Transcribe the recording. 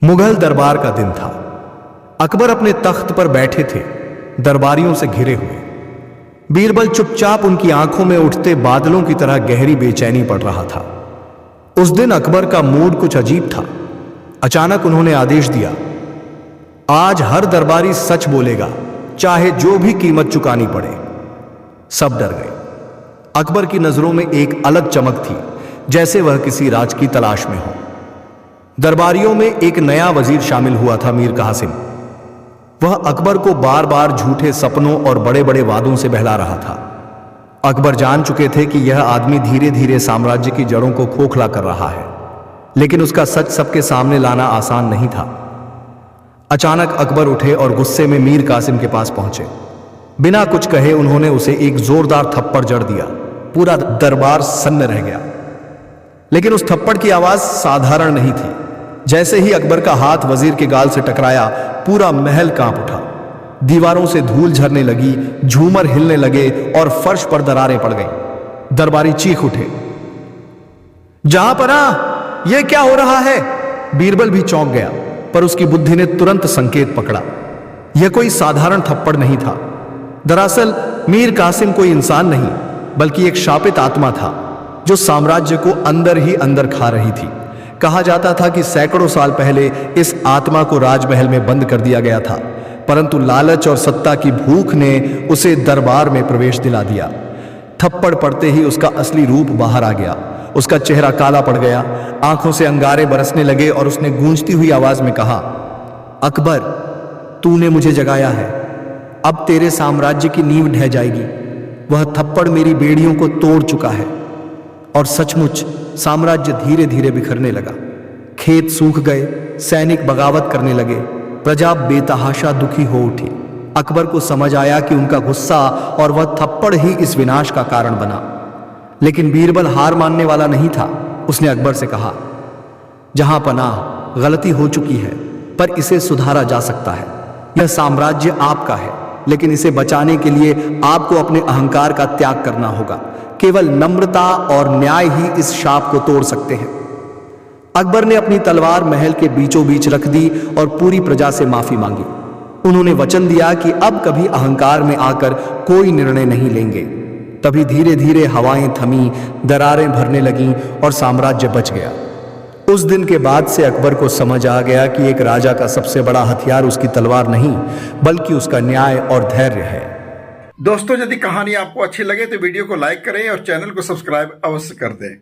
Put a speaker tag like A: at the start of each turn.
A: मुगल दरबार का दिन था। अकबर अपने तख्त पर बैठे थे, दरबारियों से घिरे हुए। बीरबल चुपचाप उनकी आंखों में उठते बादलों की तरह गहरी बेचैनी पड़ रहा था। उस दिन अकबर का मूड कुछ अजीब था। अचानक उन्होंने आदेश दिया, आज हर दरबारी सच बोलेगा, चाहे जो भी कीमत चुकानी पड़े। सब डर गए। अकबर की नजरों में एक अलग चमक थी, जैसे वह किसी राज की तलाश में हो। दरबारियों में एक नया वजीर शामिल हुआ था, मीर कासिम। वह अकबर को बार बार झूठे सपनों और बड़े बड़े वादों से बहला रहा था। अकबर जान चुके थे कि यह आदमी धीरे धीरे साम्राज्य की जड़ों को खोखला कर रहा है, लेकिन उसका सच सबके सामने लाना आसान नहीं था। अचानक अकबर उठे और गुस्से में मीर कासिम के पास पहुंचे। बिना कुछ कहे उन्होंने उसे एक जोरदार थप्पड़ जड़ दिया। पूरा दरबार सन्न रह गया, लेकिन उस थप्पड़ की आवाज साधारण नहीं थी। जैसे ही अकबर का हाथ वजीर के गाल से टकराया, पूरा महल कांप उठा। दीवारों से धूल झरने लगी, झूमर हिलने लगे और फर्श पर दरारें पड़ गईं। दरबारी चीख उठे, जहांपनाह, यह क्या हो रहा है? बीरबल भी चौंक गया, पर उसकी बुद्धि ने तुरंत संकेत पकड़ा। यह कोई साधारण थप्पड़ नहीं था। दरअसल मीर कासिम कोई इंसान नहीं, बल्कि एक शापित आत्मा था, जो साम्राज्य को अंदर ही अंदर खा रही थी। कहा जाता था कि सैकड़ों साल पहले इस आत्मा को राजमहल में बंद कर दिया गया था, परंतु लालच और सत्ता की भूख ने उसे दरबार में प्रवेश दिला दिया। थप्पड़ पड़ते ही उसका असली रूप बाहर आ गया। उसका चेहरा काला पड़ गया, आंखों से अंगारे बरसने लगे और उसने गूंजती हुई आवाज में कहा, अकबर, तूने मुझे जगाया है, अब तेरे साम्राज्य की नींव ढह जाएगी। वह थप्पड़ मेरी बेड़ियों को तोड़ चुका है। और सचमुच साम्राज्य धीरे धीरे बिखरने लगा। खेत सूख गए, सैनिक बगावत करने लगे, प्रजा बेतहाशा दुखी हो उठी। अकबर को समझ आया कि उनका गुस्सा और वह थप्पड़ ही इस विनाश का कारण बना। लेकिन बीरबल हार मानने वाला नहीं था। उसने अकबर से कहा, जहांपनाह, गलती हो चुकी है, पर इसे सुधारा जा सकता है। यह साम्राज्य आपका है, लेकिन इसे बचाने के लिए आपको अपने अहंकार का त्याग करना होगा। केवल नम्रता और न्याय ही इस शाप को तोड़ सकते हैं। अकबर ने अपनी तलवार महल के बीचों बीच रख दी और पूरी प्रजा से माफी मांगी। उन्होंने वचन दिया कि अब कभी अहंकार में आकर कोई निर्णय नहीं लेंगे। तभी धीरे धीरे हवाएं थमी, दरारें भरने लगीं और साम्राज्य बच गया। उस दिन के बाद से अकबर को समझ आ गया कि एक राजा का सबसे बड़ा हथियार उसकी तलवार नहीं, बल्कि उसका न्याय और धैर्य है।
B: दोस्तों, यदि कहानी आपको अच्छी लगे तो वीडियो को लाइक करें और चैनल को सब्सक्राइब अवश्य कर दें।